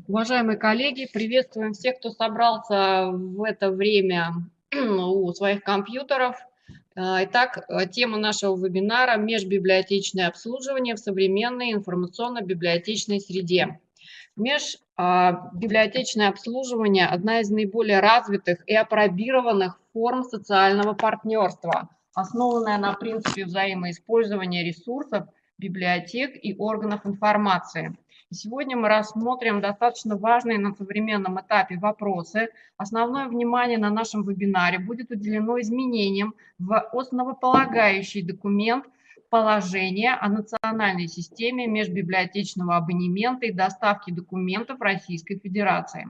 Уважаемые коллеги, приветствуем всех, кто собрался в это время у своих компьютеров. Итак, тема нашего вебинара – межбиблиотечное обслуживание в современной информационно-библиотечной среде. Межбиблиотечное обслуживание – одна из наиболее развитых и апробированных форм социального партнерства, основанная на принципе взаимоиспользования ресурсов, библиотек и органов информации. Сегодня мы рассмотрим достаточно важные на современном этапе вопросы. Основное внимание на нашем вебинаре будет уделено изменениям в основополагающий документ положение о национальной системе межбиблиотечного абонемента и доставки документов Российской Федерации.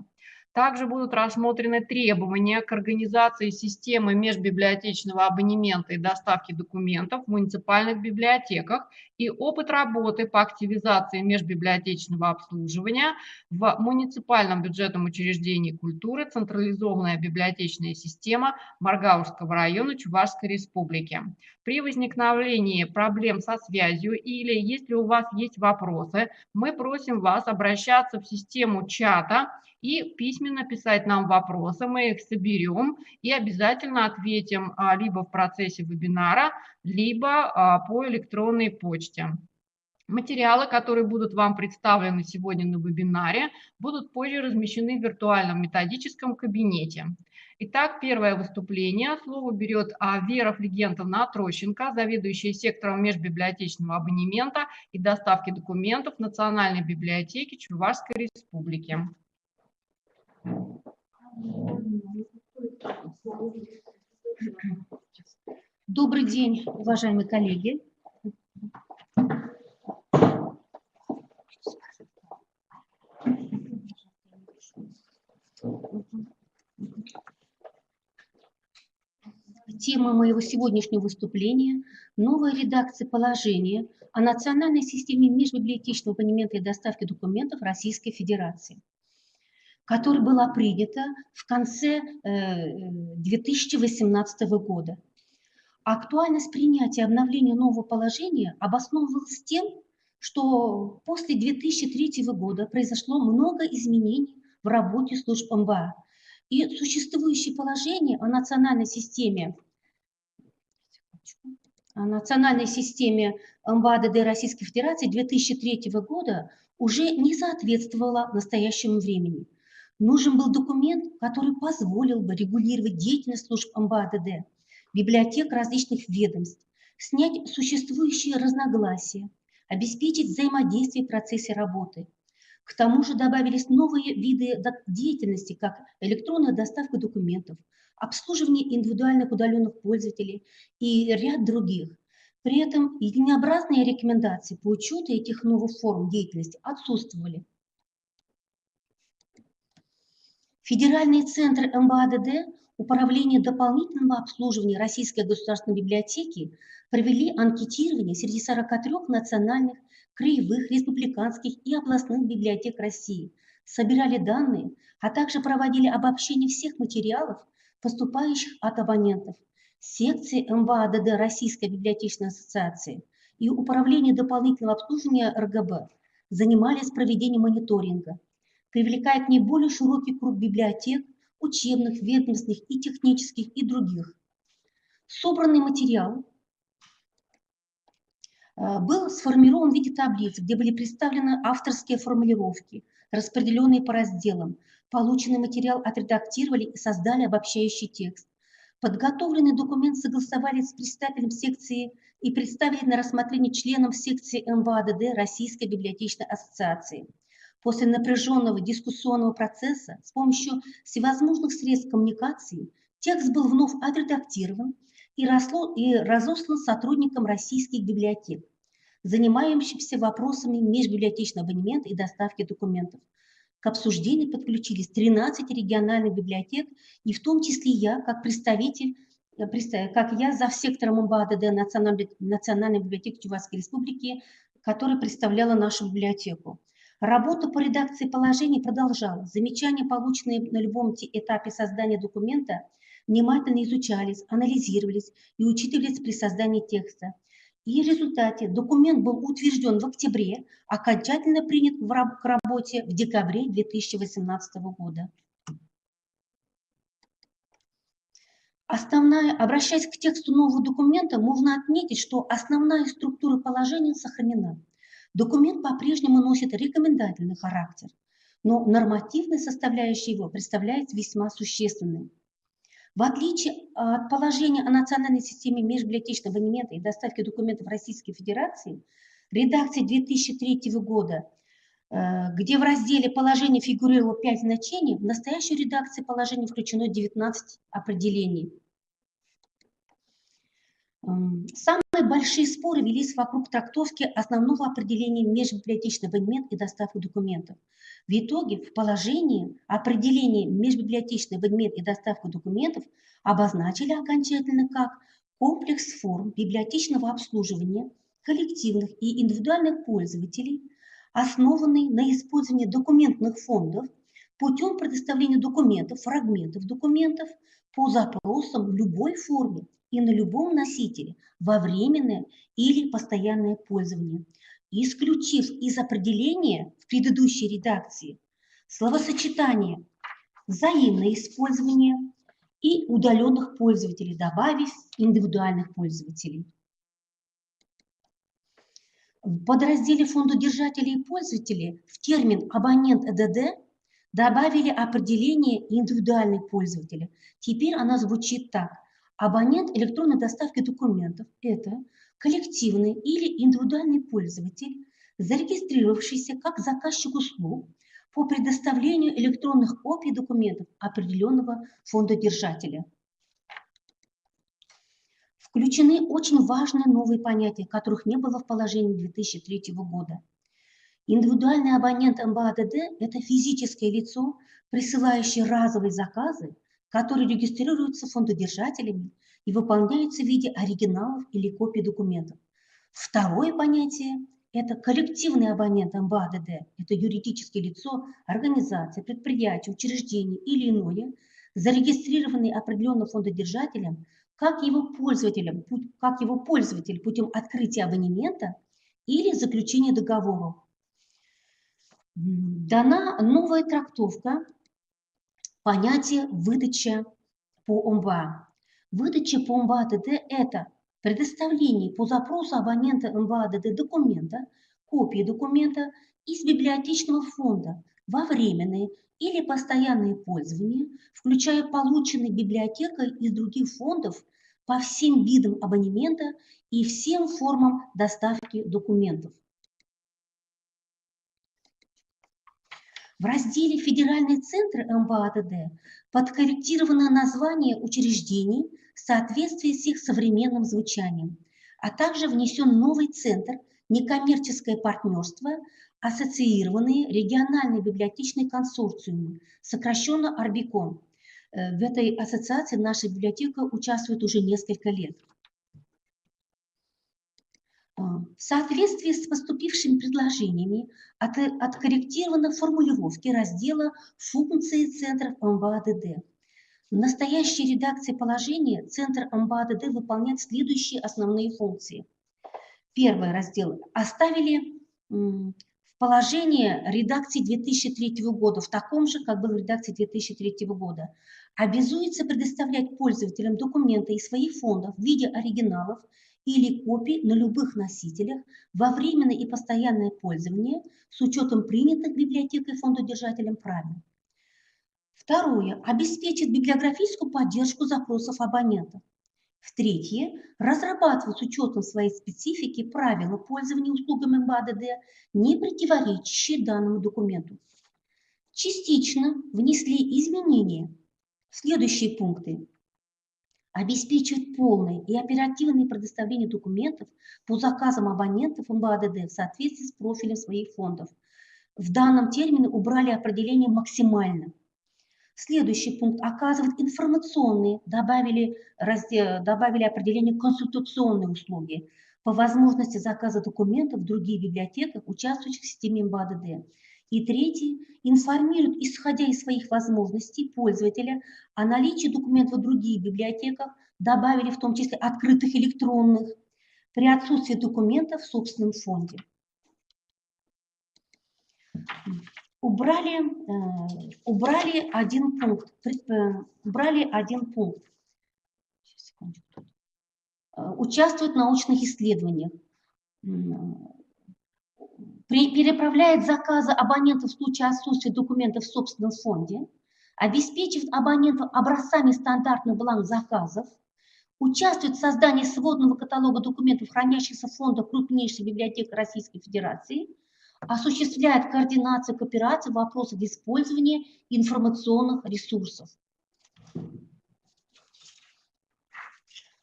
Также будут рассмотрены требования к организации системы межбиблиотечного абонемента и доставки документов в муниципальных библиотеках и опыт работы по активизации межбиблиотечного обслуживания в муниципальном бюджетном учреждении культуры «Централизованная библиотечная система» Маргаушского района Чувашской Республики. При возникновении проблем со связью или если у вас есть вопросы, мы просим вас обращаться в систему чата и письменно писать нам вопросы, мы их соберем и обязательно ответим либо в процессе вебинара, либо по электронной почте. Материалы, которые будут вам представлены сегодня на вебинаре, будут позже размещены в виртуальном методическом кабинете. Итак, первое выступление. Слово берет Вера Флегентовна Трощенко, заведующая сектором межбиблиотечного абонемента и доставки документов Национальной библиотеки Чувашской Республики. Добрый день, уважаемые коллеги. Тема моего сегодняшнего выступления – новая редакция положения о национальной системе межбиблиотечного абонемента и доставки документов Российской Федерации, которая была принята в конце 2018 года. Актуальность принятия и обновления нового положения обосновывалась тем, что после 2003 года произошло много изменений в работе служб МБА, и существующее положение о национальной системе МБА-ДД Российской Федерации 2003 года уже не соответствовало настоящему времени. Нужен был документ, который позволил бы регулировать деятельность служб МБА-ДД, библиотек различных ведомств, снять существующие разногласия, обеспечить взаимодействие в процессе работы. К тому же добавились новые виды деятельности, как электронная доставка документов, обслуживание индивидуальных удаленных пользователей и ряд других. При этом единообразные рекомендации по учету этих новых форм деятельности отсутствовали. Федеральный центр МБА-ДД Управление дополнительного обслуживания Российской государственной библиотеки провели анкетирование среди 43 национальных, краевых, республиканских и областных библиотек России, собирали данные, а также проводили обобщение всех материалов, поступающих от абонентов, секции МБА-ДД Российской библиотечной ассоциации и Управление дополнительного обслуживания РГБ занимались проведением мониторинга, привлекая к ней более широкий круг библиотек, учебных, ведомственных и технических и других. Собранный материал был сформирован в виде таблиц, где были представлены авторские формулировки, распределенные по разделам. Полученный материал отредактировали и создали обобщающий текст. Подготовленный документ согласовали с представителем секции и представили на рассмотрение членам секции МБА-ДД Российской библиотечной ассоциации. После напряженного дискуссионного процесса с помощью всевозможных средств коммуникации текст был вновь отредактирован и разослан сотрудникам российских библиотек, занимающимся вопросами межбиблиотечного абонемента и доставки документов. К обсуждению подключились 13 региональных библиотек, и в том числе я, как представитель, как я зав. Сектором МБА-ДД Национальной библиотеки Чувашской Республики, которая представляла нашу библиотеку. Работа по редакции положений продолжалась. Замечания, полученные на любом этапе создания документа, внимательно изучались, анализировались и учитывались при создании текста. И в результате документ был утвержден в октябре, окончательно принят к работе в декабре 2018 года. Обращаясь к тексту нового документа, можно отметить, что основная структура положения сохранена. Документ по-прежнему носит рекомендательный характер, но нормативная составляющая его представляется весьма существенной. В отличие от положения о национальной системе межбиблиотечного абонемента и доставки документов Российской Федерации, редакции 2003 года, где в разделе «Положение» фигурировало 5 значений, в настоящей редакции положения включено 19 определений. Самые большие споры велись вокруг трактовки основного определения межбиблиотечный абонемент и доставка документов. В итоге в положении определение межбиблиотечный абонемент и доставка документов обозначили окончательно как комплекс форм библиотечного обслуживания коллективных и индивидуальных пользователей, основанный на использовании документных фондов путем предоставления документов, фрагментов документов по запросам в любой форме и на любом носителе во временное или постоянное пользование, исключив из определения в предыдущей редакции словосочетание «взаимное использование» и удаленных пользователей, добавив индивидуальных пользователей. В подразделе фондодержателей и пользователей в термин «абонент ЭДД» добавили определение «индивидуальный пользователь». Теперь она звучит так. Абонент электронной доставки документов – это коллективный или индивидуальный пользователь, зарегистрировавшийся как заказчик услуг по предоставлению электронных копий документов определенного фондодержателя. Включены очень важные новые понятия, которых не было в положении 2003 года. Индивидуальный абонент МБАДД – это физическое лицо, присылающее разовые заказы, которые регистрируются фондодержателями и выполняются в виде оригиналов или копий документов. Второе понятие – это коллективный абонент МБАДД. Это юридическое лицо, организация, предприятие, учреждение или иное, зарегистрированный определенным фондодержателем, как его пользователь путем открытия абонемента или заключения договора. Дана новая трактовка понятия «выдача по МБА». Выдача по МБА-ДД – это предоставление по запросу абонента МБА-ДД документа, копии документа из библиотечного фонда во временное или постоянное пользование, включая полученные библиотекой из других фондов по всем видам абонемента и всем формам доставки документов. В разделе «Федеральный центр МБА-ДД» подкорректировано название учреждений в соответствии с их современным звучанием, а также внесен новый центр «Некоммерческое партнерство», ассоциированные региональные библиотечные консорциумы, сокращенно ОРБИКОН. В этой ассоциации наша библиотека участвует уже несколько лет. В соответствии с поступившими предложениями откорректированы формулировки раздела «Функции центров МБА-ДД». В настоящей редакции положения Центр МБА-ДД выполняет следующие основные функции. Первый раздел оставили в положении редакции 2003 года, в таком же, как был в редакции 2003 года. Обязуется предоставлять пользователям документы из своих фондов в виде оригиналов или копий на любых носителях во временное и постоянное пользование с учетом принятых библиотекой фондодержателем правил. Второе. Обеспечит библиографическую поддержку запросов абонентов. В-третье, разрабатывать с учетом своей специфики правила пользования услугами МБА-ДД, не противоречащие данному документу. Частично внесли изменения в следующие пункты. Обеспечивать полное и оперативное предоставление документов по заказам абонентов МБА-ДД в соответствии с профилем своих фондов. В данном термине убрали определение «максимально». Следующий пункт. Оказывать информационные, добавили определение «консультационные услуги» по возможности заказа документов в других библиотеках, участвующих в системе МБА-ДД. И третий. Информирует, исходя из своих возможностей, пользователя о наличии документов в других библиотеках, добавили в том числе открытых электронных, при отсутствии документов в собственном фонде. Убрали один пункт. Сейчас, секундочку. Участвует в научных исследованиях. Переправляет заказы абонентов в случае отсутствия документов в собственном фонде, обеспечивает абонентов образцами стандартных бланк заказов, участвует в создании сводного каталога документов, хранящихся в фондах крупнейшей библиотеки Российской Федерации, осуществляет координацию, кооперацию в вопросах использования информационных ресурсов.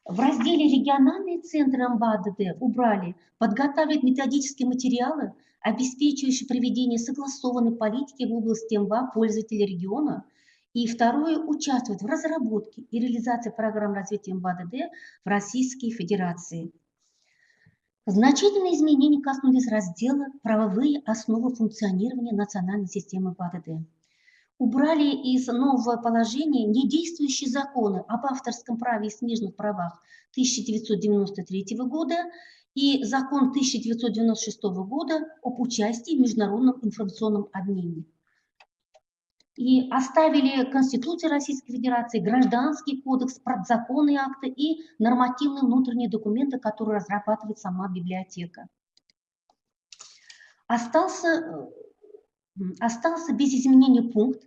В разделе «Региональные центры МБАДД» убрали «подготавливать методические материалы, обеспечивающие проведение согласованной политики в области МБА пользователей региона». И второе – участвовать в разработке и реализации программ развития МБАДД в Российской Федерации. Значительные изменения коснулись раздела «Правовые основы функционирования национальной системы МБАДД». Убрали из нового положения недействующие законы об авторском праве и смежных правах 1993 года и закон 1996 года об участии в международном информационном обмене. И оставили Конституцию Российской Федерации, Гражданский кодекс, подзаконные акты и нормативные внутренние документы, которые разрабатывает сама библиотека. Остался без изменения пункт: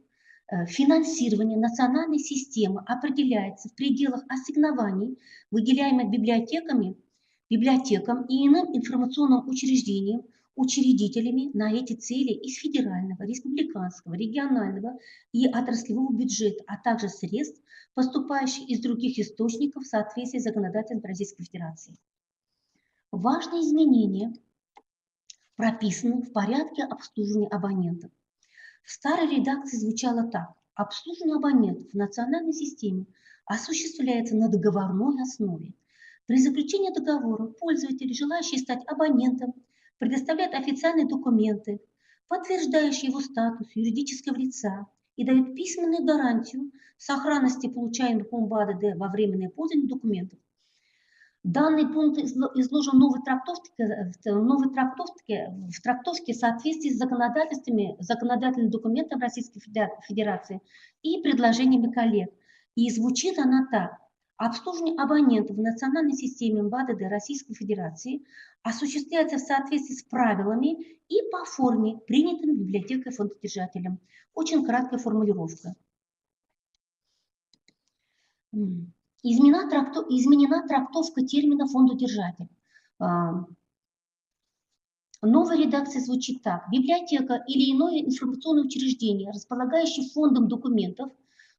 финансирование национальной системы определяется в пределах ассигнований, выделяемых библиотекам и иным информационным учреждениям, учредителями на эти цели из федерального, республиканского, регионального и отраслевого бюджета, а также средств, поступающих из других источников в соответствии с законодательством Российской Федерации. Важные изменения прописаны в порядке обслуживания абонентов. В старой редакции звучало так: обслуживание абонентов в национальной системе осуществляется на договорной основе. При заключении договора пользователь, желающий стать абонентом, предоставляет официальные документы, подтверждающие его статус юридического лица, и дает письменную гарантию сохранности получаемых по МБАДД во временное пользование документов. Данный пункт изложен в новой трактовке в соответствии с законодательными документами Российской Федерации и предложениями коллег. И звучит она так: обслуживание абонентов в национальной системе МБАДД Российской Федерации осуществляется в соответствии с правилами и по форме, принятыми библиотекой фондодержателем. Очень краткая формулировка. Изменена трактовка термина фондодержатель. Новая редакция звучит так: библиотека или иное информационное учреждение, располагающее фондом документов,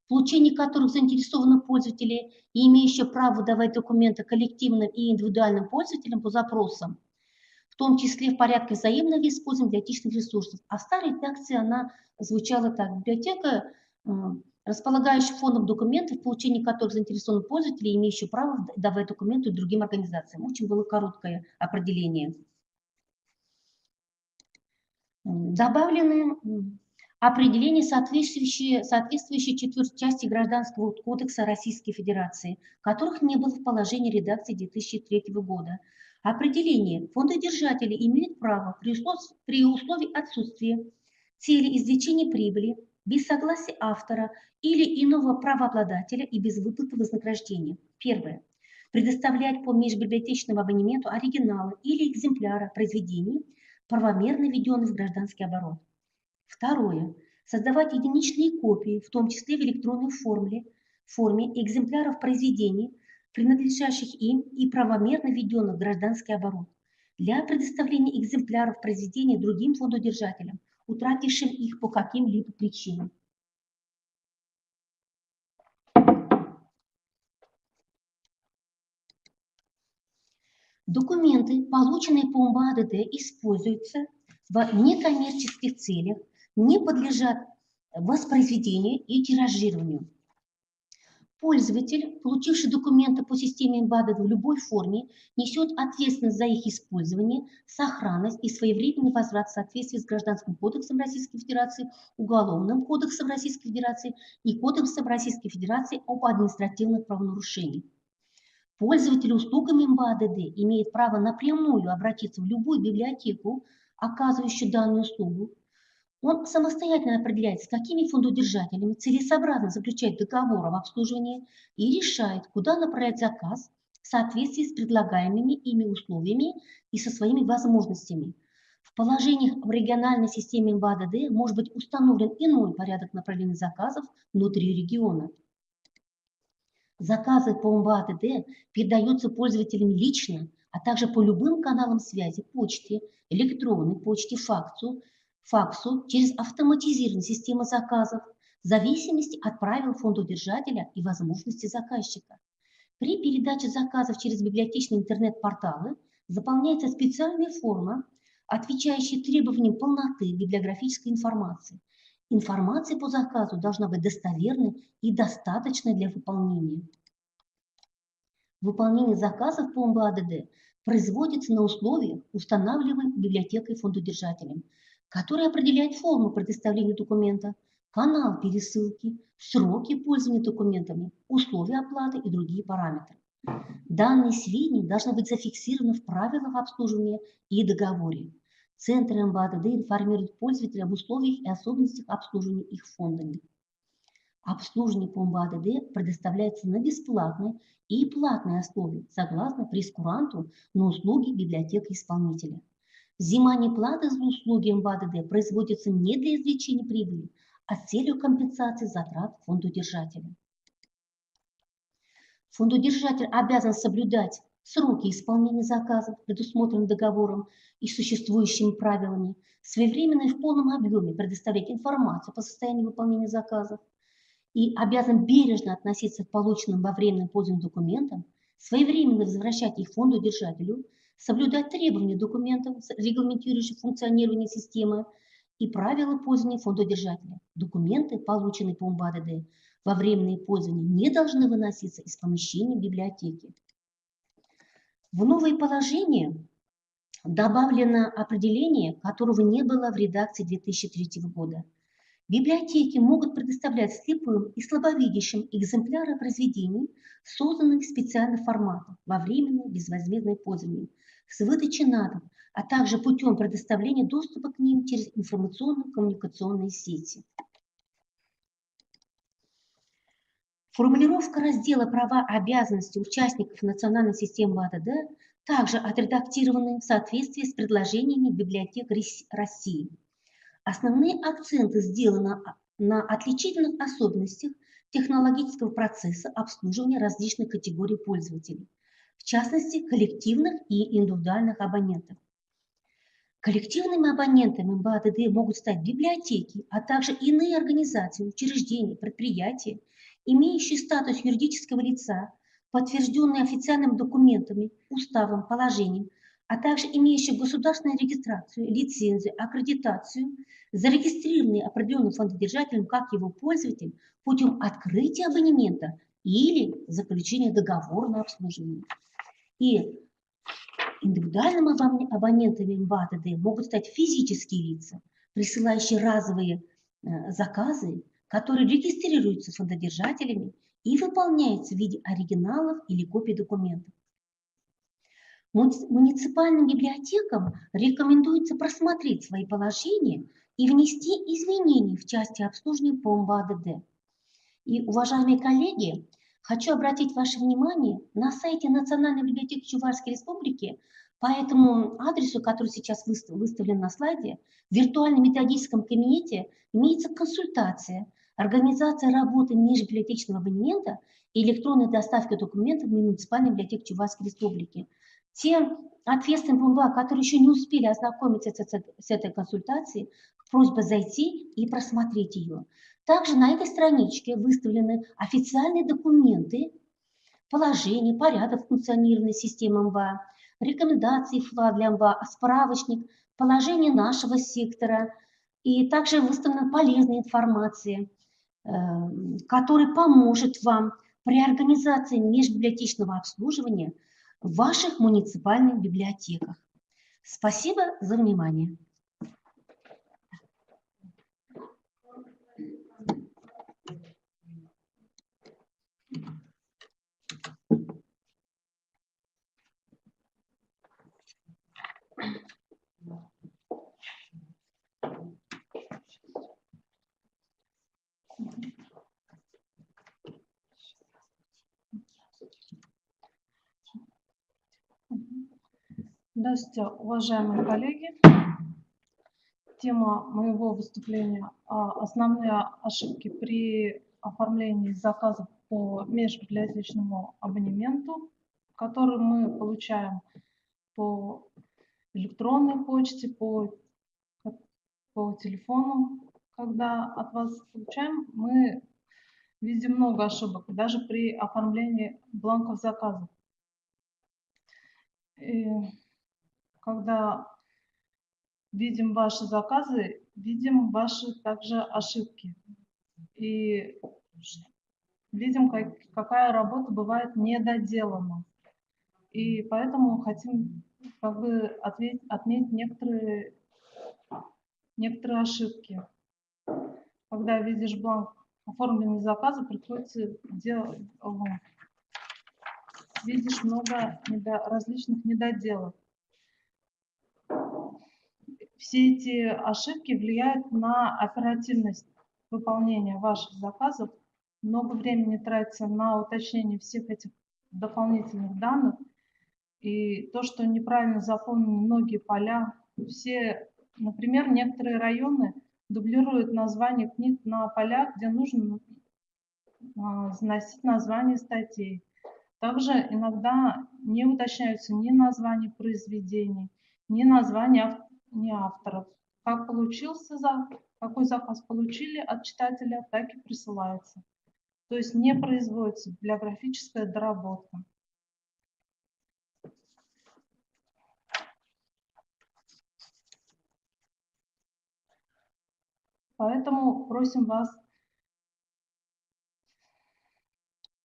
в получении которых заинтересованы пользователи и имеющие право выдавать документы коллективным и индивидуальным пользователям по запросам, в том числе в порядке взаимного использования библиотечных ресурсов. А в старой редакции она звучала так: библиотека, располагающая фондом документов, в получении которых заинтересованы пользователи, имеющие право давать документы другим организациям. Очень было короткое определение. Добавлены определения, соответствующие 4 части Гражданского кодекса Российской Федерации, которых не было в положении редакции 2003 года. Определение: фондодержатели имеют право при условии отсутствия цели извлечения прибыли, без согласия автора или иного правообладателя и без выплаты вознаграждения. Первое. Предоставлять по межбиблиотечному абонементу оригиналы или экземпляры произведений, правомерно введенных в гражданский оборот. Второе. Создавать единичные копии, в том числе в электронной форме экземпляров произведений, принадлежащих им и правомерно введенных в гражданский оборот, для предоставления экземпляров произведений другим фондодержателям, утратившим их по каким-либо причинам. Документы, полученные по МБАДД, используются в некоммерческих целях, не подлежат воспроизведению и тиражированию. Пользователь, получивший документы по системе МБАДД в любой форме, несет ответственность за их использование, сохранность и своевременный возврат в соответствии с Гражданским кодексом Российской Федерации, Уголовным кодексом Российской Федерации и Кодексом Российской Федерации об административных правонарушениях. Пользователь услугами МБА-ДД имеет право напрямую обратиться в любую библиотеку, оказывающую данную услугу. Он самостоятельно определяет, с какими фондодержателями целесообразно заключать договор об обслуживании и решает, куда направлять заказ в соответствии с предлагаемыми ими условиями и со своими возможностями. В положениях в региональной системе МБА-ДД может быть установлен иной порядок направления заказов внутри региона. Заказы по МБА-ДД передаются пользователям лично, а также по любым каналам связи, почте, электронной почте, факсу через автоматизированную систему заказов в зависимости от правил фондодержателя и возможностей заказчика. При передаче заказов через библиотечные интернет-порталы заполняется специальная форма, отвечающая требованиям полноты библиографической информации. Информация по заказу должна быть достоверной и достаточной для выполнения. Выполнение заказов по МБА-ДД производится на условиях, устанавливаемых библиотекой фондодержателем, который определяет форму предоставления документа, канал пересылки, сроки пользования документами, условия оплаты и другие параметры. Данные сведения должны быть зафиксированы в правилах обслуживания и договоре. Центры МБА-ДД информируют пользователей об условиях и особенностях обслуживания их фондами. Обслуживание по МБА-ДД предоставляется на бесплатной и платной основе, согласно прейскуранту на услуги библиотек-исполнителя. Взимание платы за услуги МБА-ДД производится не для извлечения прибыли, а с целью компенсации затрат фондодержателя. Фондодержатель обязан соблюдать сроки исполнения заказов, предусмотренных договором и существующими правилами, своевременно и в полном объеме предоставлять информацию по состоянию выполнения заказов и обязан бережно относиться к полученным во временное пользование документам, своевременно возвращать их фондодержателю, соблюдать требования документов, регламентирующих функционирование системы и правила пользования фондодержателя. Документы, полученные по МБА-ДД, во временное пользование не должны выноситься из помещения библиотеки. В новое положение добавлено определение, которого не было в редакции 2003 года. Библиотеки могут предоставлять слепым и слабовидящим экземпляры произведений, созданных в специальных форматах, во временное безвозмездное пользование, с выдачей на дом, а также путем предоставления доступа к ним через информационно-коммуникационные сети. Формулировка раздела «Права и обязанности участников национальной системы МБА-ДД» также отредактированы в соответствии с предложениями библиотек России. Основные акценты сделаны на отличительных особенностях технологического процесса обслуживания различных категорий пользователей, в частности, коллективных и индивидуальных абонентов. Коллективными абонентами МБА-ДД могут стать библиотеки, а также иные организации, учреждения, предприятия, имеющие статус юридического лица, подтвержденные официальными документами, уставом, положением, а также имеющие государственную регистрацию, лицензию, аккредитацию, зарегистрированные определенным фондодержателем как его пользователь путем открытия абонемента или заключения договора на обслуживание. И индивидуальными абонентами МБА-ДД могут стать физические лица, присылающие разовые заказы, которые регистрируются фондодержателями и выполняются в виде оригиналов или копий документов. Муниципальным библиотекам рекомендуется просмотреть свои положения и внести изменения в части обслуживания по МБА-ДД. И, уважаемые коллеги, хочу обратить ваше внимание на сайте Национальной библиотеки Чувашской Республики по этому адресу, который сейчас выставлен на слайде, в виртуальном методическом кабинете имеется консультация, организация работы межбиблиотечного абонемента и электронной доставки документов в Муниципальной библиотеке Чувашской Республики. Те ответственные МБА, которые еще не успели ознакомиться с этой консультацией, просьба зайти и просмотреть ее. Также на этой страничке выставлены официальные документы, положение, порядок функционирования системы МБА, рекомендации ФЛА для МБА, справочник, положение нашего сектора. И также выставлена полезная информация, которая поможет вам при организации межбиблиотечного обслуживания в ваших муниципальных библиотеках. Спасибо за внимание. Здравствуйте, уважаемые коллеги. Тема моего выступления – основные ошибки при оформлении заказов по межбиблиотечному абонементу, который мы получаем по электронной почте, по телефону. Когда от вас получаем, мы видим много ошибок, даже при оформлении бланков заказов. И когда видим ваши заказы, видим ваши также ошибки. И видим, какая работа бывает недоделана. И поэтому хотим отметить некоторые ошибки. Когда видишь бланк оформленный заказа, приходится видишь много различных недоделок. Все эти ошибки влияют на оперативность выполнения ваших заказов. Много времени тратится на уточнение всех этих дополнительных данных. И то, что неправильно заполнены многие поля, например, некоторые районы дублируют название книг на полях, где нужно заносить название статей. Также иногда не уточняются ни названия произведений, ни названия авторов. Какой заказ получили от читателя, так и присылается. То есть не производится библиографическая доработка. Поэтому просим вас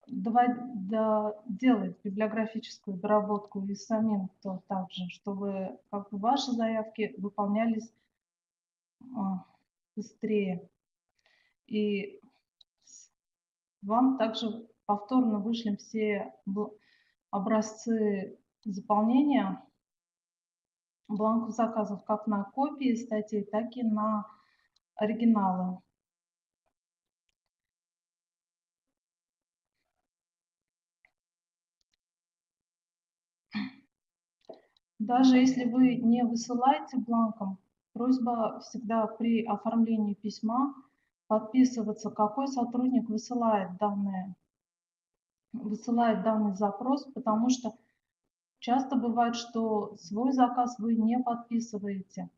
делать библиографическую доработку и самим также, чтобы ваши заявки выполнялись быстрее. И вам также повторно вышлем все образцы заполнения бланков заказов как на копии статей, так и на оригиналы. Даже если вы не высылаете бланком, просьба всегда при оформлении письма подписываться, какой сотрудник высылает данный запрос, потому что часто бывает, что свой заказ вы не подписываете.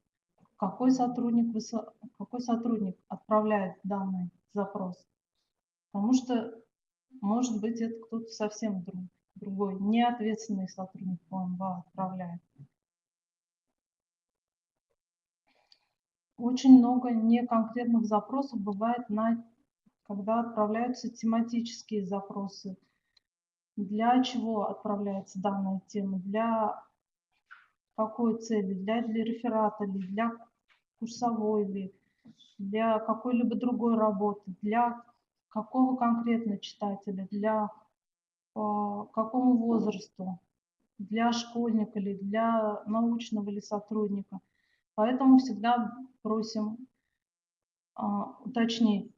Какой сотрудник отправляет данный запрос? Потому что, может быть, это кто-то совсем другой, неответственный сотрудник он вам отправляет. Очень много неконкретных запросов бывает, когда отправляются тематические запросы. Для чего отправляется данная тема? Для какой цели? Для реферата ли? Для курсовой ли? Для какой-либо другой работы? Для какого конкретно читателя? Для какому возрасту? Для школьника ли? Для научного ли сотрудника? Поэтому всегда просим уточнить,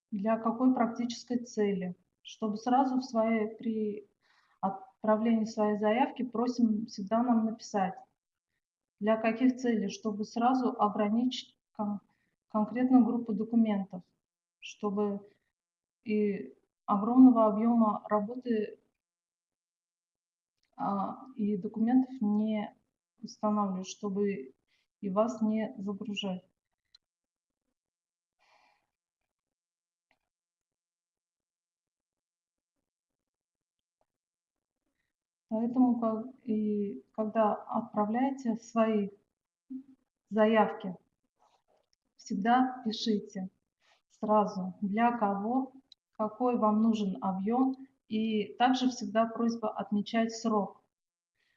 для какой практической цели, чтобы сразу при отправлении своей заявки просим всегда нам написать, для каких целей, чтобы сразу ограничить конкретную группу документов, чтобы и огромного объема работы и документов не устанавливать, чтобы и вас не загружать. Поэтому, когда отправляете свои заявки, всегда пишите сразу, для кого, какой вам нужен объем. И также всегда просьба отмечать срок,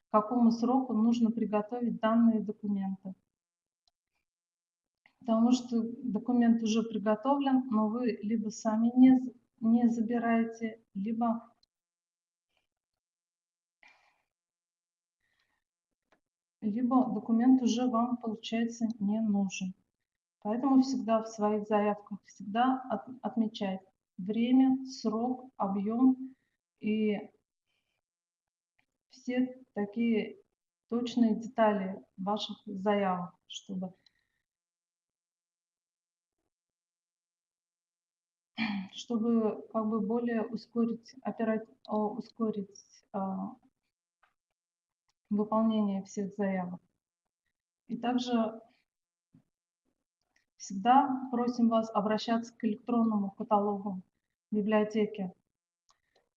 к какому сроку нужно приготовить данные документы. Потому что документ уже приготовлен, но вы либо сами не забираете, либо документ уже вам, получается, не нужен. Поэтому всегда в своих заявках отмечать время, срок, объем и все такие точные детали ваших заявок, чтобы как бы более ускорить, выполнение всех заявок. И также всегда просим вас обращаться к электронному каталогу библиотеки,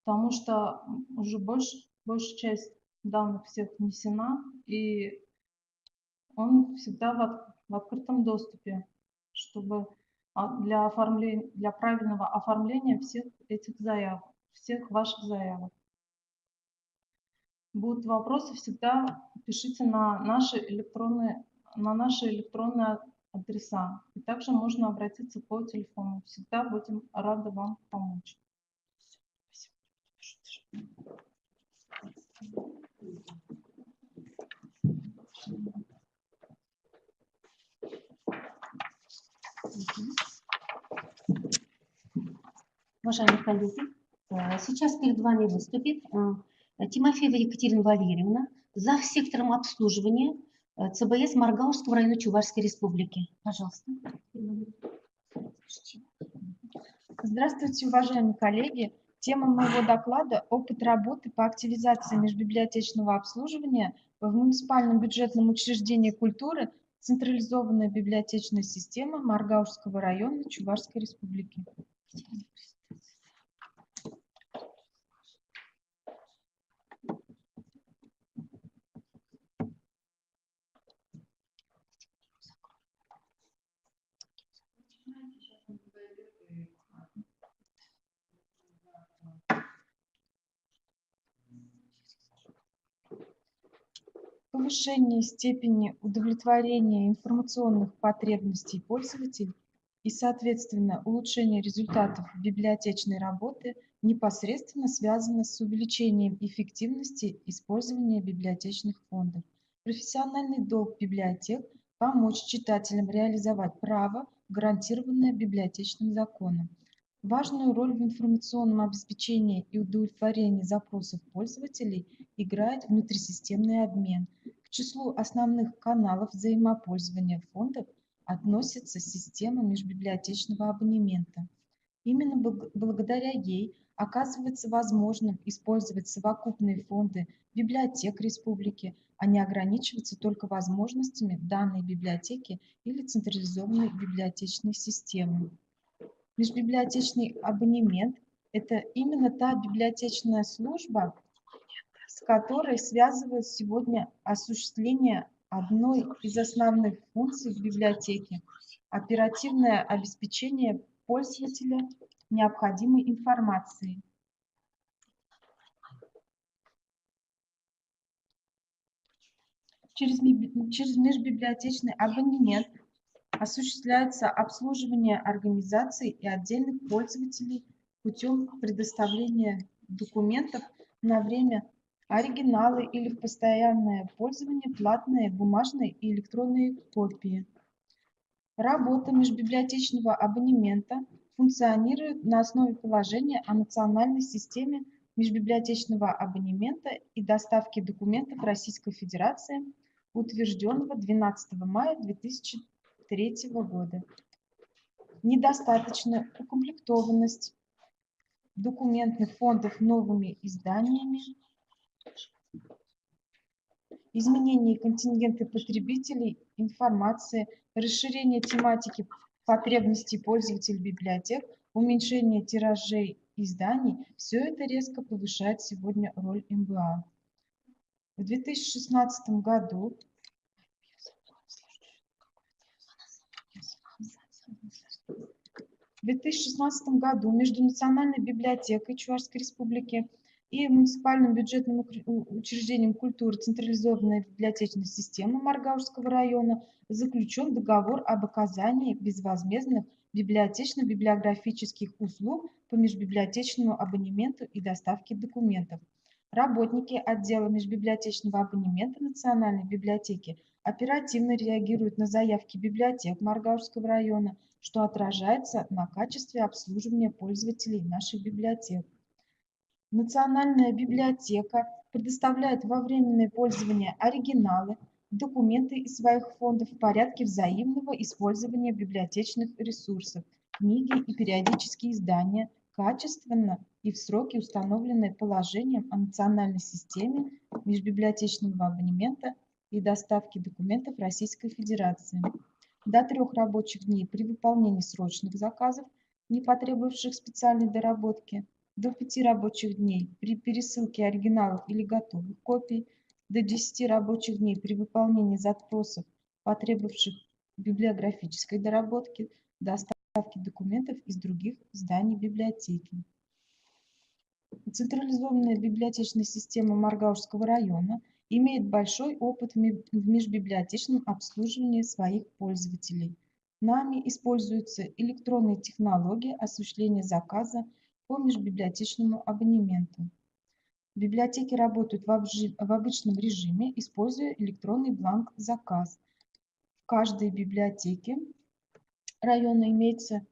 потому что уже большая часть данных всех внесена, и он всегда в открытом доступе, чтобы для правильного оформления всех этих заявок, всех ваших заявок. Будут вопросы, всегда пишите на наши электронные адреса. И также можно обратиться по телефону. Всегда будем рады вам помочь. Уважаемые коллеги, сейчас перед вами выступит Тимофеева Екатерина Валерьевна, зав. Сектором обслуживания ЦБС Маргаушского района Чувашской Республики. Пожалуйста. Здравствуйте, уважаемые коллеги. Тема моего доклада – опыт работы по активизации межбиблиотечного обслуживания в муниципальном бюджетном учреждении культуры «Централизованная библиотечная система» Маргаушского района Чувашской Республики. Повышение степени удовлетворения информационных потребностей пользователей и, соответственно, улучшение результатов библиотечной работы непосредственно связано с увеличением эффективности использования библиотечных фондов. Профессиональный долг библиотек – помочь читателям реализовать право, гарантированное библиотечным законом. Важную роль в информационном обеспечении и удовлетворении запросов пользователей играет внутрисистемный обмен. К числу основных каналов взаимопользования фондов относится система межбиблиотечного абонемента. Именно благодаря ей оказывается возможным использовать совокупные фонды библиотек республики, а не ограничиваться только возможностями данной библиотеки или централизованной библиотечной системы. Межбиблиотечный абонемент – это именно та библиотечная служба, с которой связывают сегодня осуществление одной из основных функций библиотеки – оперативное обеспечение пользователя необходимой информацией. Через межбиблиотечный абонемент осуществляется обслуживание организаций и отдельных пользователей путем предоставления документов на время оригиналы или в постоянное пользование платные бумажные и электронные копии. Работа межбиблиотечного абонемента функционирует на основе положения о национальной системе межбиблиотечного абонемента и доставки документов Российской Федерации, утвержденного 12 мая 2003 года. Недостаточная укомплектованность документных фондов новыми изданиями, изменение контингента потребителей информации, расширение тематики потребностей пользователей библиотек, уменьшение тиражей изданий – все это резко повышает сегодня роль МБА. В 2016 году между Национальной библиотекой Чувашской Республики и муниципальным бюджетным учреждением культуры «Централизованная библиотечная система» Маргаушского района заключен договор об оказании безвозмездных библиотечно-библиографических услуг по межбиблиотечному абонементу и доставке документов. Работники отдела межбиблиотечного абонемента Национальной библиотеки оперативно реагируют на заявки библиотек Маргаушского района, что отражается на качестве обслуживания пользователей наших библиотек. Национальная библиотека предоставляет во временное пользование оригиналы, документы из своих фондов в порядке взаимного использования библиотечных ресурсов, книги и периодические издания качественно и в сроки, установленные положением о национальной системе межбиблиотечного абонемента и доставки документов Российской Федерации. До 3 рабочих дней при выполнении срочных заказов, не потребовавших специальной доработки, до 5 рабочих дней при пересылке оригиналов или готовых копий, до 10 рабочих дней при выполнении запросов, потребовавших библиографической доработки, доставки документов из других зданий библиотеки. Централизованная библиотечная система Маргаушского района имеет большой опыт в межбиблиотечном обслуживании своих пользователей. Нами используются электронные технологии осуществления заказа по межбиблиотечному абонементу. Библиотеки работают в обычном режиме, используя электронный бланк «Заказ». В каждой библиотеке района имеется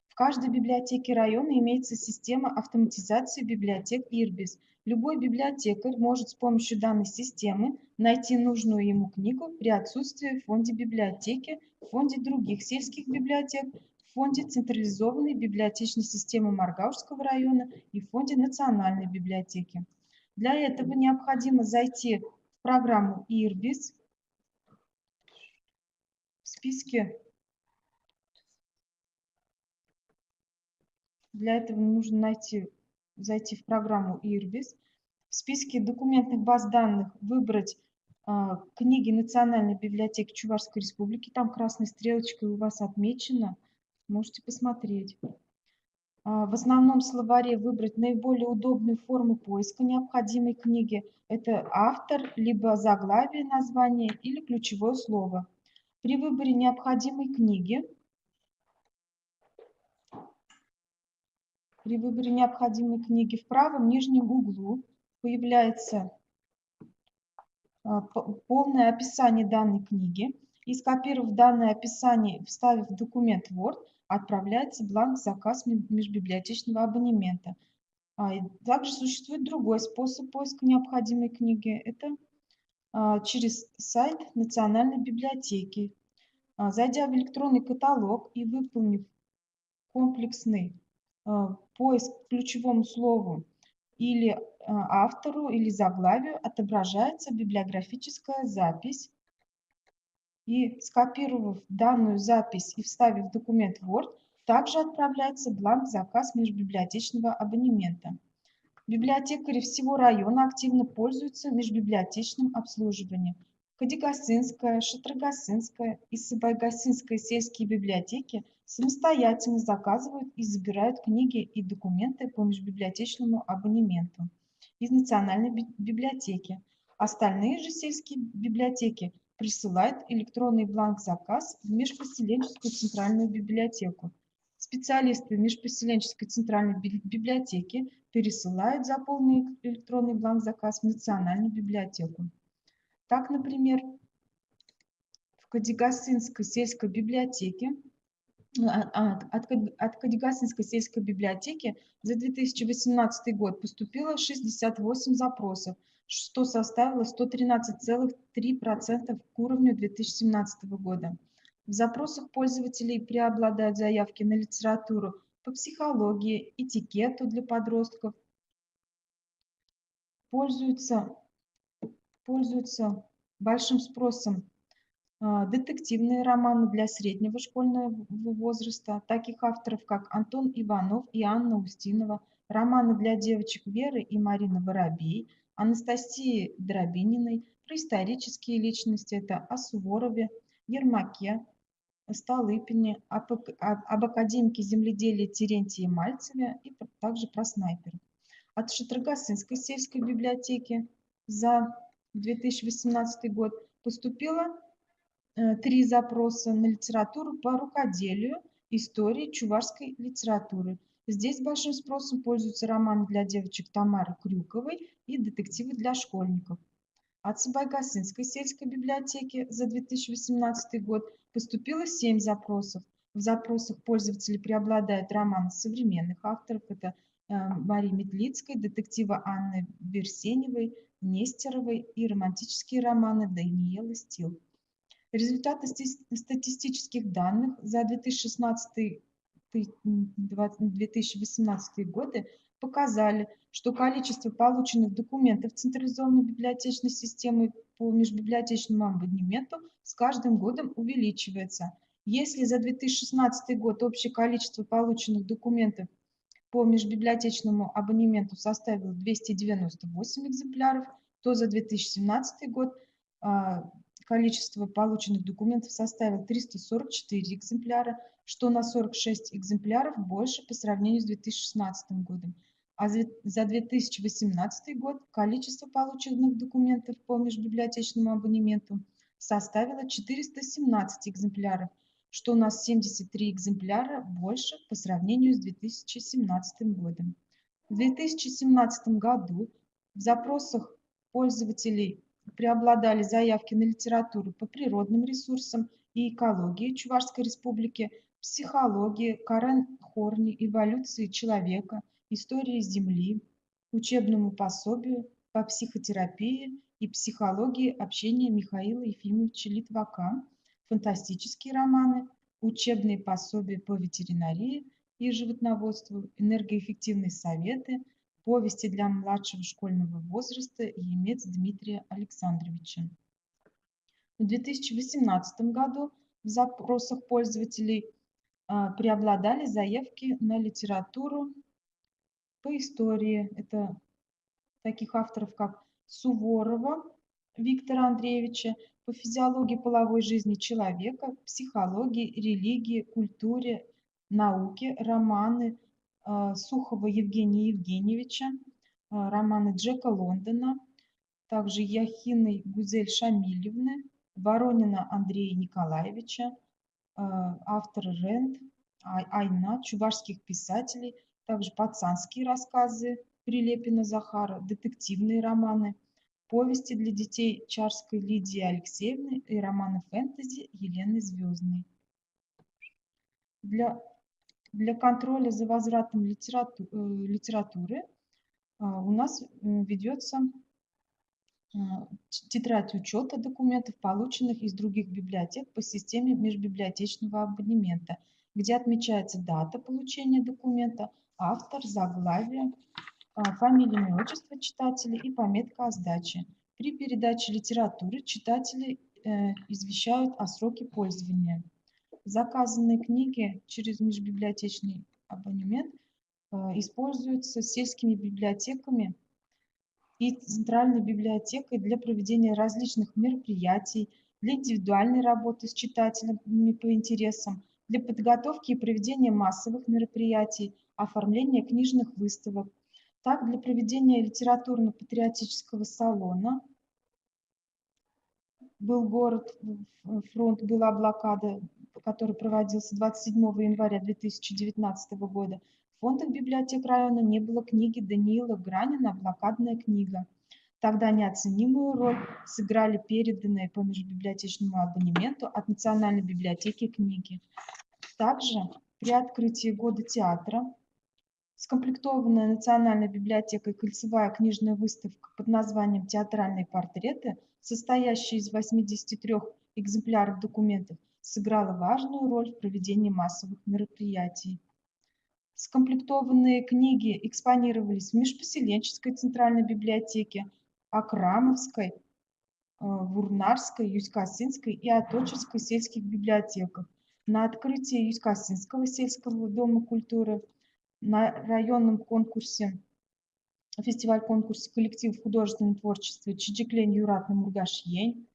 В каждой библиотеке района имеется система автоматизации библиотек IRBIS. Любой библиотекарь может с помощью данной системы найти нужную ему книгу при отсутствии в фонде библиотеки, в фонде других сельских библиотек, в фонде централизованной библиотечной системы Маргаушского района и в фонде национальной библиотеки. Для этого необходимо зайти в программу IRBIS в списке. Для этого нужно зайти в программу IRBIS, в списке документных баз данных выбрать книги Национальной библиотеки Чувашской Республики. Там красной стрелочкой у вас отмечено. Можете посмотреть. В основном словаре выбрать наиболее удобную форму поиска необходимой книги. Это автор, либо заглавие названия или ключевое слово. При выборе необходимой книги в правом нижнем углу появляется полное описание данной книги. И скопировав данное описание, вставив в документ Word, отправляется бланк «Заказ межбиблиотечного абонемента». Также существует другой способ поиска необходимой книги. Это через сайт Национальной библиотеки. Зайдя в электронный каталог и выполнив комплексный поиск к ключевому слову или автору, или заглавию, отображается библиографическая запись. И скопировав данную запись и вставив в документ Word, также отправляется бланк «Заказ межбиблиотечного абонемента». Библиотекари всего района активно пользуются межбиблиотечным обслуживанием. Кадигасынская, Шатрагасынская и Сабайгасынская сельские библиотеки самостоятельно заказывают и забирают книги и документы по межбиблиотечному абонементу из Национальной библиотеки. Остальные же сельские библиотеки присылают электронный бланк «Заказ» в межпоселенческую центральную библиотеку. Специалисты межпоселенческой центральной библиотеки пересылают заполненный электронный бланк «Заказ» в Национальную библиотеку. Так, например, в Кадигасынской сельской библиотеке от Кадигасынской сельской библиотеки за 2018 год поступило 68 запросов, что составило 113,3% к уровню 2017 года. В запросах пользователей преобладают заявки на литературу по психологии, этикету для подростков. Пользуются большим спросом детективные романы для среднего школьного возраста, таких авторов, как Антон Иванов и Анна Устинова, романы для девочек Веры и Марины Воробей, Анастасии Дробининой, происторические личности, это о Суворове, Ермаке, Столыпине, об академике земледелия Терентии Мальцеве и также про снайпера. От Шатрагасынской сельской библиотеки за 2018 год поступило 3 запроса на литературу по рукоделию, истории чувашской литературы. Здесь большим спросом пользуются романы для девочек Тамары Крюковой и детективы для школьников. От Сабайгасынской сельской библиотеки за 2018 год поступило 7 запросов. В запросах пользователей преобладают романы современных авторов. Это Марии Метлицкой, детективы Анны Берсеневой, Нестеровой и романтические романы Даниэлы Стил. Результаты статистических данных за 2018 годы показали, что количество полученных документов централизованной библиотечной системой по межбиблиотечному абонементу с каждым годом увеличивается. Если за 2016 год общее количество полученных документов по межбиблиотечному абонементу составило 298 экземпляров, то за 2017 год количество полученных документов составило 344 экземпляра, что на 46 экземпляров больше по сравнению с 2016 годом. А за 2018 год количество полученных документов по межбиблиотечному абонементу составило 417 экземпляров, что у нас 73 экземпляра больше по сравнению с 2017 годом. В 2017 году в запросах пользователей преобладали заявки на литературу по природным ресурсам и экологии Чувашской Республики, психологии, Карен Хорни, эволюции человека, истории Земли, учебному пособию по психотерапии и психологии общения Михаила Ефимовича Литвака, фантастические романы, учебные пособия по ветеринарии и животноводству, энергоэффективные советы, повести для младшего школьного возраста Емец Дмитрия Александровича. В 2018 году в запросах пользователей преобладали заявки на литературу по истории. Это таких авторов, как Суворова Виктора Андреевича, по физиологии половой жизни человека, психологии, религии, культуре, науке, романы Сухова Евгения Евгеньевича, романы Джека Лондона, также Яхиной Гузель Шамильевны, Воронина Андрея Николаевича, автор Рент, Айна, чувашских писателей, также пацанские рассказы Прилепина Захара, детективные романы, повести для детей Чарской Лидии Алексеевны и романы фэнтези Елены Звездной. Для контроля за возвратом литературы у нас ведется тетрадь учета документов, полученных из других библиотек по системе межбиблиотечного абонемента, где отмечается дата получения документа, автор, заглавие, фамилия, имя, отчество читателя и пометка о сдаче. При передаче литературы читатели извещают о сроке пользования. Заказанные книги через межбиблиотечный абонемент используются сельскими библиотеками и Центральной библиотекой для проведения различных мероприятий, для индивидуальной работы с читателями по интересам, для подготовки и проведения массовых мероприятий, оформления книжных выставок. Так, для проведения литературно-патриотического салона был город, фронт, была блокада, который проводился 27 января 2019 года. В фондах библиотек района не было книги Даниила Гранина «Блокадная книга». Тогда неоценимую роль сыграли переданные по межбиблиотечному абонементу от Национальной библиотеки книги. Также при открытии года театра скомплектованная Национальной библиотекой кольцевая книжная выставка под названием «Театральные портреты», состоящая из 83 экземпляров документов, сыграла важную роль в проведении массовых мероприятий. Скомплектованные книги экспонировались в Межпоселенческой Центральной библиотеке, Акрамовской, Вурнарской, Юсть-Касынской и Аточевской сельских библиотеках. На открытии Юсть-Касынского сельского дома культуры, на районном конкурсе, фестиваль-конкурсе коллективов художественного творчества Чичиклень Юратный Мургашьень.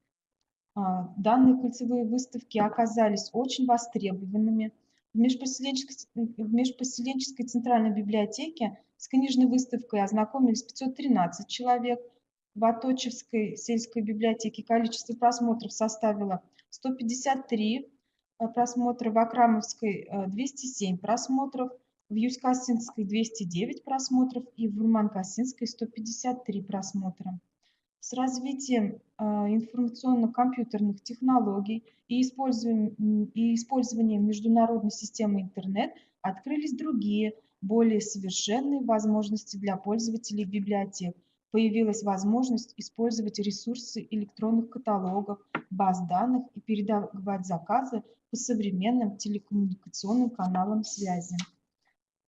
Данные кольцевые выставки оказались очень востребованными. В Межпоселенческой Центральной библиотеке с книжной выставкой ознакомились 513 человек. В Аточевской сельской библиотеке количество просмотров составило 153 просмотра, в Акрамовской 207 просмотров, в Юсть-Касинской 209 просмотров и в Урман-Касинской 153 просмотра. С развитием информационно-компьютерных технологий и использованием международной системы интернет открылись другие, более совершенные возможности для пользователей библиотек. Появилась возможность использовать ресурсы электронных каталогов, баз данных и передавать заказы по современным телекоммуникационным каналам связи.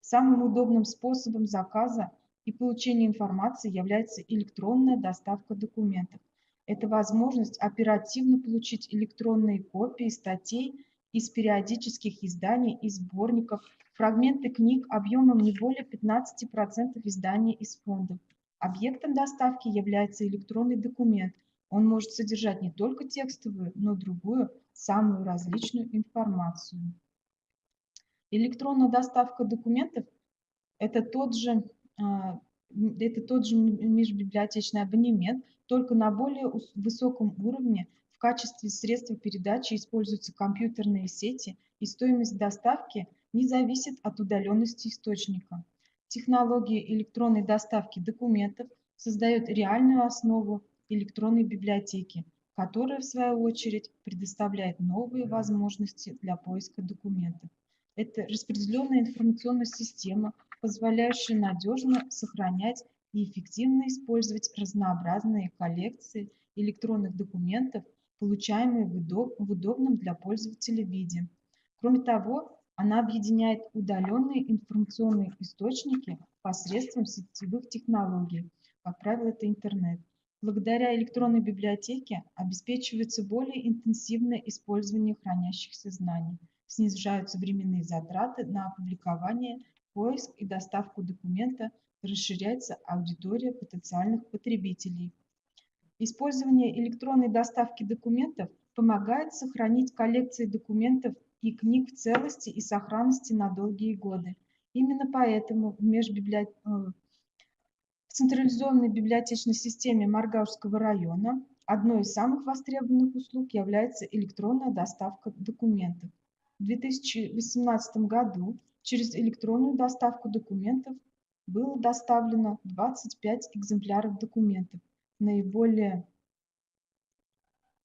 Самым удобным способом заказа и получения информации является электронная доставка документов. Это возможность оперативно получить электронные копии статей из периодических изданий и сборников, фрагменты книг объемом не более 15% издания из фондов. Объектом доставки является электронный документ. Он может содержать не только текстовую, но и другую, самую различную информацию. Электронная доставка документов – это тот же межбиблиотечный абонемент, только на более высоком уровне. В качестве средства передачи используются компьютерные сети, и стоимость доставки не зависит от удаленности источника. Технология электронной доставки документов создает реальную основу электронной библиотеки, которая, в свою очередь, предоставляет новые возможности для поиска документов. Это распределенная информационная система, позволяющая надежно сохранять и эффективно использовать разнообразные коллекции электронных документов, получаемые в удобном для пользователя виде. Кроме того, она объединяет удаленные информационные источники посредством сетевых технологий, как правило, это интернет. Благодаря электронной библиотеке обеспечивается более интенсивное использование хранящихся знаний, снижаются временные затраты на опубликование, поиск и доставку документа, расширяется аудитория потенциальных потребителей. Использование электронной доставки документов помогает сохранить коллекции документов и книг в целости и сохранности на долгие годы. Именно поэтому в централизованной библиотечной системе Маргаушского района одной из самых востребованных услуг является электронная доставка документов. В 2018 году через электронную доставку документов было доставлено 25 экземпляров документов. Наиболее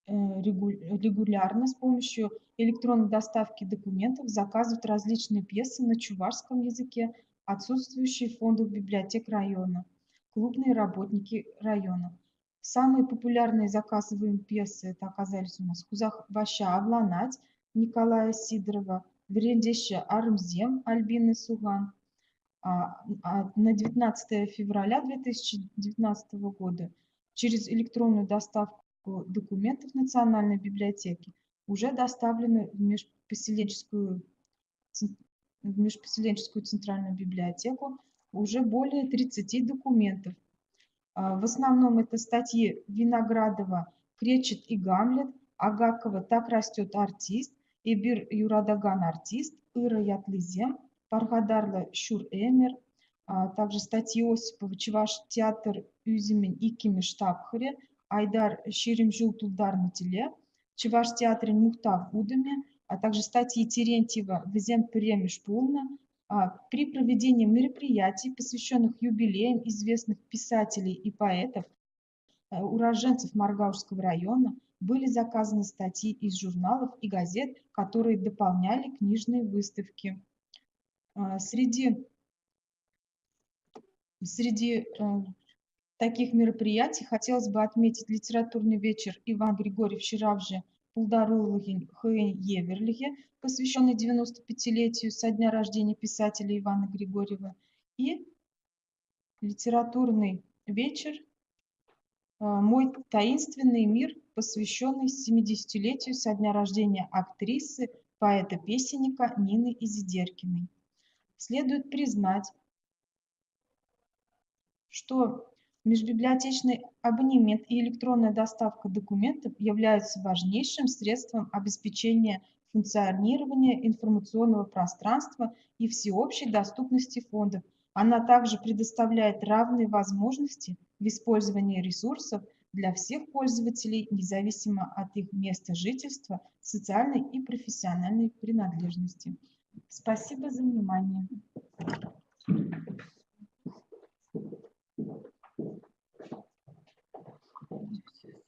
регулярно с помощью электронной доставки документов заказывают различные пьесы на чувашском языке, отсутствующие в фондах библиотек района, клубные работники района. Самые популярные заказываемые пьесы это оказались у нас «Кузах Баша Авланать» Николая Сидорова, «Верендеща Армзем» Альбины Суган. На 19 февраля 2019 года через электронную доставку документов Национальной библиотеки уже доставлены в межпоселенческую центральную библиотеку уже более 30 документов. В основном это статьи Виноградова «Кречет и Гамлет», Агакова «Так растет артист», Эбир Юрадаган «Артист», Ира Ятлизем, Паргадарлы Шур Эмер, также статьи Осипова «Чуваш театр Юзимин Икими Штабхаре», Айдар Ширимжул Тулдар Матиле, Чуваш театр Мухтав Гудами, а также статьи Терентьева «Везем Премиш Пулна». При проведении мероприятий, посвященных юбилеям известных писателей и поэтов, уроженцев Маргаушского района, были заказаны статьи из журналов и газет, которые дополняли книжные выставки. Среди таких мероприятий хотелось бы отметить литературный вечер Иван Григорьев Ширавжи Пулдарулыгин Хын Еверлихе, посвященный 95-летию со дня рождения писателя Ивана Григорьева, и литературный вечер «Мой таинственный мир», посвященный 70-летию со дня рождения актрисы, поэта-песенника Нины Изидеркиной. Следует признать, что межбиблиотечный абонемент и электронная доставка документов являются важнейшим средством обеспечения функционирования информационного пространства и всеобщей доступности фондов. Она также предоставляет равные возможности в использовании ресурсов для всех пользователей, независимо от их места жительства, социальной и профессиональной принадлежности. Спасибо за внимание.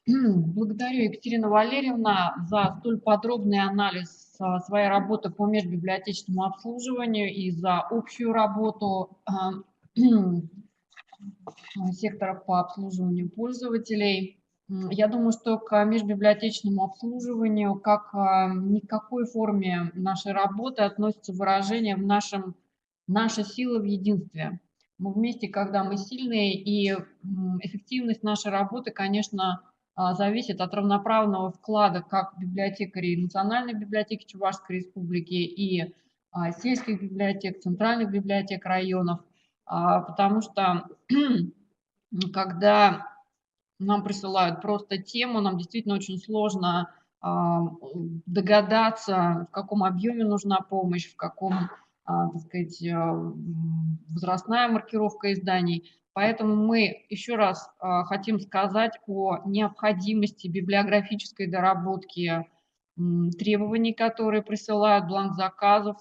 Благодарю, Екатерина Валерьевна, за столь подробный анализ своей работы по межбиблиотечному обслуживанию и за общую работу секторов по обслуживанию пользователей. Я думаю, что к межбиблиотечному обслуживанию, как ни к какой форме нашей работы, относится выражение «наша сила в единстве». Мы вместе, когда мы сильные, и эффективность нашей работы, конечно, зависит от равноправного вклада как библиотекарей Национальной библиотеки Чувашской Республики и сельских библиотек, центральных библиотек районов, потому что когда нам присылают просто тему, нам действительно очень сложно догадаться, в каком объеме нужна помощь, в каком, так сказать, возрастная маркировка изданий. Поэтому мы еще раз хотим сказать о необходимости библиографической доработки требований, которые присылают, бланк заказов,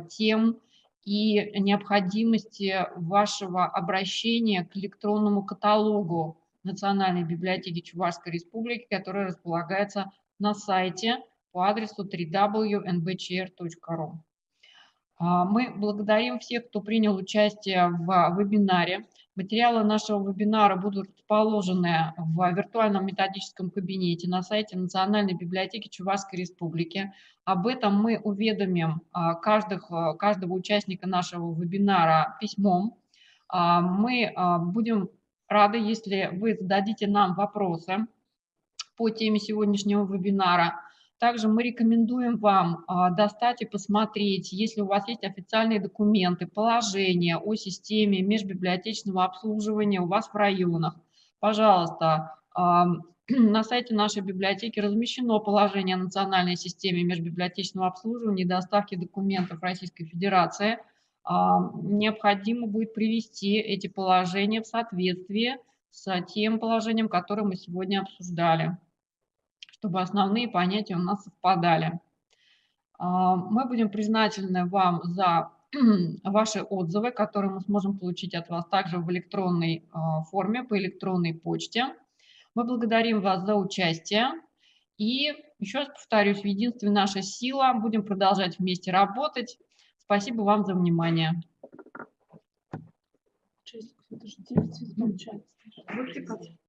тем, и необходимости вашего обращения к электронному каталогу Национальной библиотеки Чувашской Республики, который располагается на сайте по адресу www.nbcr.ru. Мы благодарим всех, кто принял участие в вебинаре. Материалы нашего вебинара будут расположены в виртуальном методическом кабинете на сайте Национальной библиотеки Чувашской Республики. Об этом мы уведомим каждого участника нашего вебинара письмом. Мы будем рады, если вы зададите нам вопросы по теме сегодняшнего вебинара. Также мы рекомендуем вам достать и посмотреть, если у вас есть официальные документы, положения о системе межбиблиотечного обслуживания у вас в районах. Пожалуйста, на сайте нашей библиотеки размещено положение о национальной системе межбиблиотечного обслуживания и доставки документов Российской Федерации. Необходимо будет привести эти положения в соответствие с тем положением, которое мы сегодня обсуждали, чтобы основные понятия у нас совпадали. Мы будем признательны вам за ваши отзывы, которые мы сможем получить от вас также в электронной форме, по электронной почте. Мы благодарим вас за участие. И еще раз повторюсь, в единстве наша сила. Будем продолжать вместе работать. Спасибо вам за внимание.